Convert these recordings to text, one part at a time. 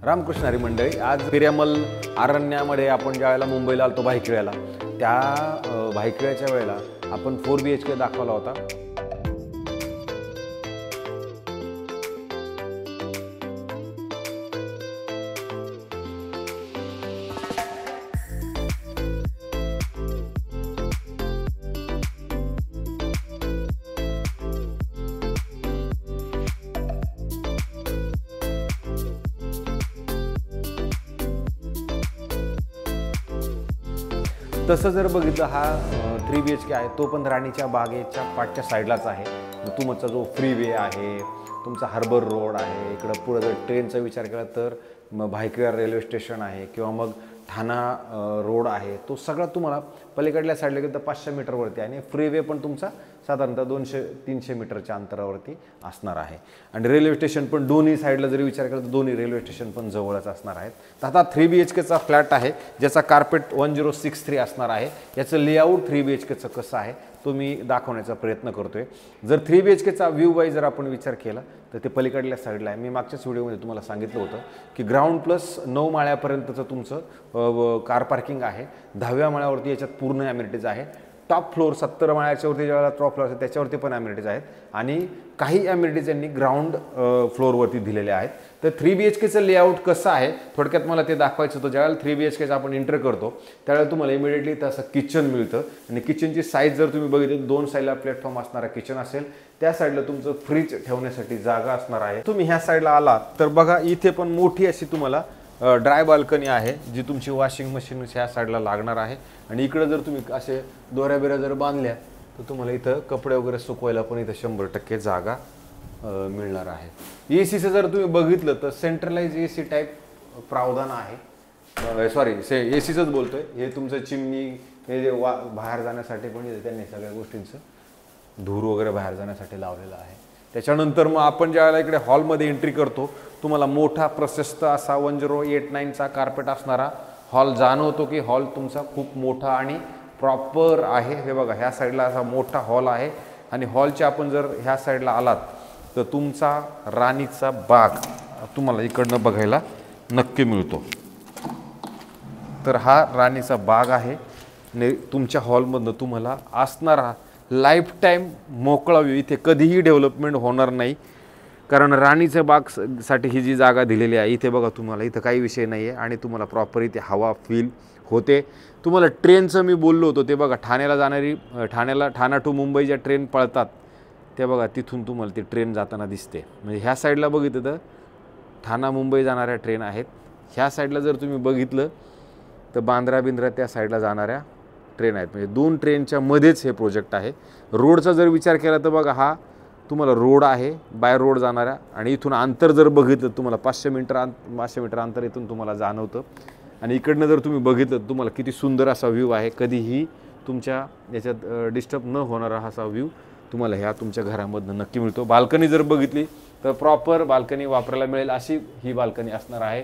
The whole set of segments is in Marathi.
रामकृष्ण हरी मंडळी, आज पिर्यामल अरण्यामध्ये आपण ज्यावेळेला मुंबईला आलतो भाईखळ्याला, त्या भाईखळ्याच्या वेळेला आपण 4 BHK दाखवला होता. तसं जर बघितलं हा 3 BHK आहे, तो पण राणीच्या बागेच्या पाठच्या साईडलाच आहे. तुमचा जो फ्रीवे आहे, तुमचा हार्बर रोड आहे, इकडं पुढं जर ट्रेनचा विचार केला तर भाईखळा रेल्वे स्टेशन आहे किंवा मग ठाणा रोड आहे, तो सगळा तुम्हाला पलीकडल्या साईडला गेलं तर 500 मीटरवरती आणि फ्रीवे पण तुमचा साधारणतः 200-300 मीटरच्या अंतरावरती असणार आहे. आणि रेल्वे स्टेशन पण दोन्ही साईडला जरी विचार केला तर दोन्ही रेल्वे स्टेशन पण जवळच असणार आहेत. तर आता 3 BHKचा फ्लॅट आहे, ज्याचा कार्पेट 1063 असणार आहे. याचं लेआउट 3 BHKचं कसं आहे तो मी दाखवण्याचा प्रयत्न करतोय. जर 3 BHKचा व्ह्यू वाईज जर आपण विचार केला तर ते पलीकडल्या साईडला आहे. मी मागच्याच व्हिडिओमध्ये तुम्हाला सांगितलं होतं की ग्राउंड प्लस 9 माळ्यापर्यंतचं तुमचं कार पार्किंग आहे. 10व्या माळ्यावरती याच्यात पूर्ण ॲम्युनिटीज आहे. टॉप फ्लोअर 70 माळ्याच्यावरती ज्यावेळेला टॉप फ्लोअर असते त्याच्यावरती पण ॲम्युनिटीज आहेत आणि काही ॲम्युनिटीज यांनी ग्राउंड फ्लोअरवरती दिलेले आहेत. तर 3 BHKचं लेआउट कसं आहे थोडक्यात मला ते दाखवायचं होतं. ज्यावेळेला 3 BHKचं आपण एंटर करतो त्यावेळेला तुम्हाला इमिडिएटली तसं किचन मिळतं आणि किचनची साईज जर तुम्ही बघितली 2 साईडला प्लॅटफॉर्म असणारा किचन असेल, त्या साईडला तुमचं फ्रीज ठेवण्यासाठी जागा असणार आहे. तुम्ही ह्या साईडला आला तर बघा इथे पण मोठी अशी तुम्हाला ड्राय बाल्कनी आहे, जी तुमची वॉशिंग मशीन ह्या साईडला लागणार आहे. आणि इकडं जर तुम्ही असे दोऱ्या बिऱ्या जर बांधल्या तर तुम्हाला इथं कपडे वगैरे सुकवायला पण इथं 100% जागा मिळणार आहे. ACचं जर तुम्ही बघितलं तर सेंट्रलाइज AC टाईप प्रावधान आहे. सॉरी ACचंच बोलतोय. हे तुमचं चिमणी हे जे बाहेर जाण्यासाठी पण त्यांनी सगळ्या गोष्टींचं धूर वगैरे बाहेर जाण्यासाठी लावलेलं आहे. त्याच्यानंतर मग आपण ज्यावेळेला इकडे हॉलमध्ये एंट्री करतो तुम्हाला मोठा प्रशस्त असा 1089चा कार्पेट असणारा हॉल जाणवतो की हॉल तुमचा खूप मोठा आणि प्रॉपर आहे. हे बघा ह्या साईडला असा मोठा हॉल आहे आणि हॉलच्या आपण जर ह्या साईडला आलात तर तुमचा राणीचा बाग तुम्हाला इकडनं बघायला नक्की मिळतो. तर हा राणीचा बाग आहे आणि तुमच्या हॉलमधनं तुम्हाला असणारा लाईफ टाईम मोकळा व्ह्यू. इथे कधीही डेव्हलपमेंट होणार नाही कारण राणीच्या बागसाठी ही जी जागा दिलेली आहे इथे बघा तुम्हाला इथं काही विषय नाही आहे आणि तुम्हाला प्रॉपर इथे हवा फील होते. तुम्हाला ट्रेनचं मी बोललो होतो ते बघा ठाण्याला जाणारी ठाणा टू मुंबई ज्या ट्रेन पळतात ते बघा तिथून तुम्हाला ती ट्रेन जाताना दिसते. म्हणजे ह्या साईडला बघितलं तर ठाणा मुंबई जाणाऱ्या ट्रेन आहेत. ह्या साईडला जर तुम्ही बघितलं तर बांद्रा बिंद्रा त्या साईडला जाणाऱ्या ट्रेन आहेत. म्हणजे 2 ट्रेनच्या मध्येच हे प्रोजेक्ट आहे. रोडचा जर विचार केला तर बघा हा तुम्हाला रोड आहे बाय रोड जाणारा आणि इथून अंतर जर बघितलं तुम्हाला 500 मीटर अंतर इथून तुम्हाला जाणवतं. आणि इकडनं जर तुम्ही बघितलं तुम्हाला किती सुंदर असा व्ह्यू आहे. कधीही तुमच्या याच्यात डिस्टर्ब न होणारा असा व्ह्यू तुम्हाला ह्या तुमच्या घरामधनं नक्की मिळतो. बाल्कनी जर बघितली तर प्रॉपर बाल्कनी वापरायला मिळेल अशी ही बाल्कनी असणार आहे.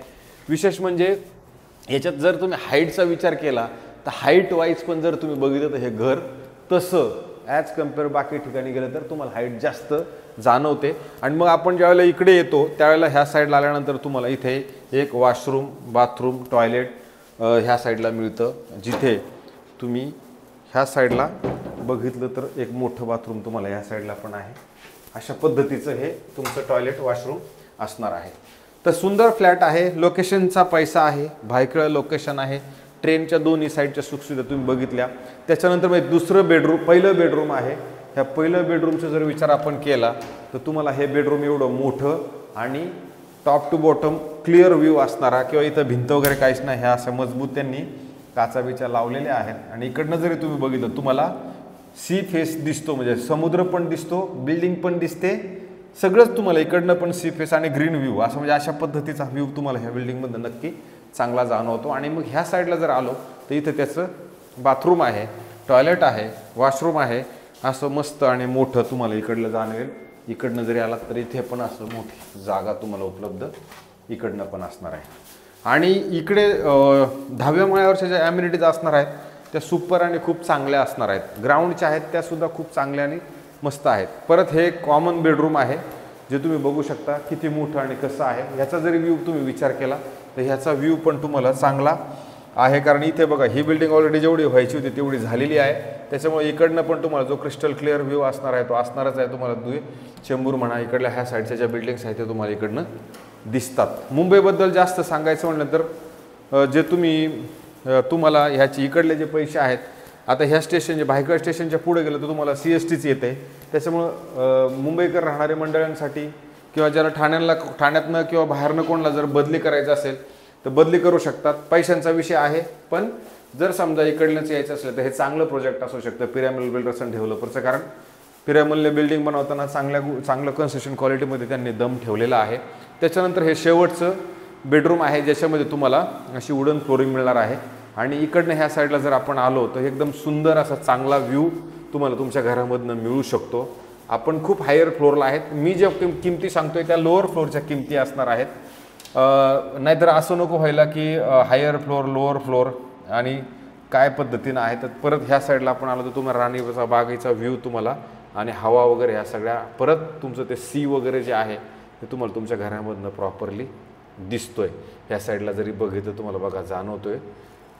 विशेष म्हणजे याच्यात जर तुम्ही हाईटचा विचार केला तर हाईट वाईज पण जर तुम्ही बघितलं तर हे घर तसं ॲज कम्पेअर बाकी ठिकाणी गेलं तर तुम्हाला हाईट जास्त जाणवते. आणि मग आपण ज्यावेळेला इकडे येतो त्यावेळेला ह्या साईडला आल्यानंतर तुम्हाला इथे एक वॉशरूम बाथरूम टॉयलेट ह्या साईडला मिळतं. जिथे तुम्ही ह्या साईडला बघितलं तर एक मोठं बाथरूम तुम्हाला ह्या साईडला पण आहे. अशा पद्धतीचं हे तुमचं टॉयलेट वॉशरूम असणार आहे. तर सुंदर फ्लॅट आहे. लोकेशनचा पैसा आहे. भाईखळा लोकेशन आहे. ट्रेनच्या दोन्ही साईडच्या सुखसुविधा तुम्ही बघितल्या. त्याच्यानंतर मग दुसरं पहिलं बेडरूम आहे. ह्या पहिलं बेडरूमचा जर विचार आपण केला तर तुम्हाला हे बेडरूम एवढं मोठं आणि top to bottom clear view असणारा किंवा इथं भिंत वगैरे काहीच नाही, ह्या अशा मजबूत त्यांनी काचा बिचा लावलेल्या आहेत. आणि इकडनं जरी तुम्ही बघितलं तुम्हाला सी फेस दिसतो, म्हणजे समुद्र पण दिसतो, बिल्डिंग पण दिसते, सगळंच तुम्हाला इकडनं पण सी फेस आणि ग्रीन व्ह्यू असं म्हणजे अशा पद्धतीचा व्ह्यू तुम्हाला ह्या बिल्डिंगमधनं नक्की चांगला जाणवतो. आणि मग ह्या साईडला जर आलो तर इथं त्याचं बाथरूम आहे, टॉयलेट आहे, वॉशरूम आहे, असं मस्त आणि मोठं तुम्हाला इकडलं जाणवेल. इकडनं जरी आलात तर इथे पण असं मोठी जागा तुम्हाला उपलब्ध इकडनं पण असणार आहे. आणि इकडे 10व्या माळ्यावरच्या ज्या ॲम्युनिटीज असणार आहेत त्या सुपर आणि खूप चांगल्या असणार आहेत. ग्राउंडच्या आहेत त्यासुद्धा खूप चांगल्या आणि मस्त आहेत. परत हे कॉमन बेडरूम आहे. जे तुम्ही बघू शकता किती मोठं आणि कसं आहे। ह्याचा जरी व्ह्यू तुम्ही विचार केला तर ह्याचा व्ह्यू पण तुम्हाला चांगला आहे, कारण इथे बघा ही बिल्डिंग ऑलरेडी जेवढी व्हायची होती तेवढी झालेली आहे, त्याच्यामुळे इकडनं पण तुम्हाला जो क्रिस्टल क्लिअर व्ह्यू असणार आहे तो असणारच आहे। तुम्हाला चेंबूर म्हणा, इकडल्या ह्या साईडच्या ज्या बिल्डिंग्स आहेत ते तुम्हाला इकडनं दिसतात। मुंबईबद्दल जास्त सांगायचं म्हणलं तर जे तुम्हाला ह्याची इकडले जे पैसे आहेत, आता ह्या स्टेशन भायखळा स्टेशनच्या पुढे गेलं तर तुम्हाला CSTच येते, त्याच्यामुळं मुंबईकर राहणारे मंडळांसाठी किंवा ज्याला ठाण्यातनं किंवा बाहेरनं कोणाला जर बदली करायचं असेल तर बदली करू शकतात। पैशांचा विषय आहे, पण जर समजा इकडनंच यायचं असेल तर हे चांगलं प्रोजेक्ट असू शकतं पिरामिल बिल्डर्स अँड डेव्हलपर्सचं, कारण पिरामिलने बिल्डिंग बनवताना चांगलं कन्स्ट्रक्शन क्वालिटीमध्ये त्यांनी दम ठेवलेला आहे। त्याच्यानंतर हे शेवटचं बेडरूम आहे ज्याच्यामध्ये तुम्हाला अशी वुडन फ्लोरिंग मिळणार आहे, आणि इकडनं ह्या साईडला जर आपण आलो तर एकदम सुंदर असा चांगला व्ह्यू तुम्हाला तुमच्या घरामधनं मिळू शकतो। आपण खूप हायर फ्लोअरला आहेत, मी ज्या किमती सांगतोय त्या लोअर फ्लोअरच्या किमती असणार आहेत, नाहीतर असं नको व्हायला की हायर फ्लोअर लोअर फ्लोअर आणि काय पद्धतीनं आहे। तर परत ह्या साईडला आपण आलो तर तुम्हाला राणीचा बागेचा व्ह्यू तुम्हाला आणि हवा वगैरे ह्या सगळ्या परत तुमचं ते सी वगैरे जे आहे ते तुम्हाला तुमच्या घरामधनं प्रॉपरली दिसतोय। ह्या साईडला जरी बघितलं तुम्हाला बघा जाणवतोय,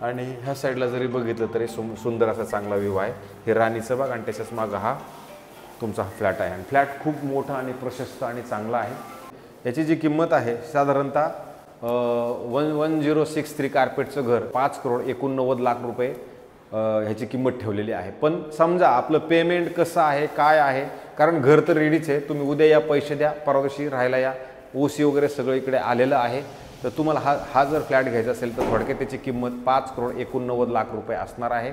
आणि ह्या साईडला जरी बघितलं तरी सुंदर असा चांगला व्ह्यू आहे। हे राणीचं बाग आणि त्याच्याच मागं हा तुमचा फ्लॅट आहे, आणि फ्लॅट खूप मोठा आणि प्रशस्त आणि चांगला आहे। याची जी किंमत आहे साधारणतः 1063 कार्पेटचं घर 5,89,00,000 रुपये ह्याची किंमत ठेवलेली आहे। पण समजा आपलं पेमेंट कसं आहे काय आहे, कारण घर तर रेडीच आहे, तुम्ही उद्या या पैसे द्या, परवा दिवशी राहायला या, OC वगैरे सगळं इकडे आलेलं आहे। तर तुम्हाला हा जर फ्लॅट घ्यायचा असेल तर थोडक्यात त्याची किंमत 5,89,00,000 रुपये असणार आहे।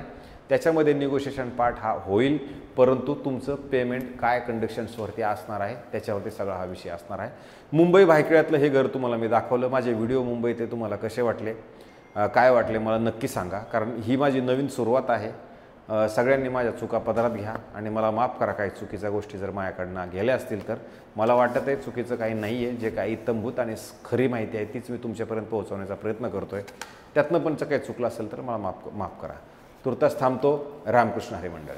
त्याच्यामध्ये निगोशिएशन पार्ट हा होईल, परंतु तुमचं पेमेंट काय कंडिशन्सवरती असणार आहे त्याच्यावरती सगळा हा विषय असणार आहे। मुंबई भायखळ्यातलं हे घर तुम्हाला मी दाखवलं। माझे व्हिडिओ मुंबई ते तुम्हाला कसे वाटले काय वाटले मला नक्की सांगा, कारण ही माझी नवीन सुरुवात आहे। सगळ्यांनी माझ्या चुका पदरात घ्या आणि मला माफ करा, काही चुकीच्या गोष्टी जर माझ्याकडनं गेल्या असतील तर। मला वाटत आहे चुकीचं काही नाही आहे, जे काही इत्तमभूत आणि खरी माहिती आहे तीच मी तुमच्यापर्यंत पोहोचवण्याचा प्रयत्न करतोय, त्यातनं पण काही चुकलं असेल तर मला माफ करा। तुर्तास थांबतो। रामकृष्ण हरी मंडळ।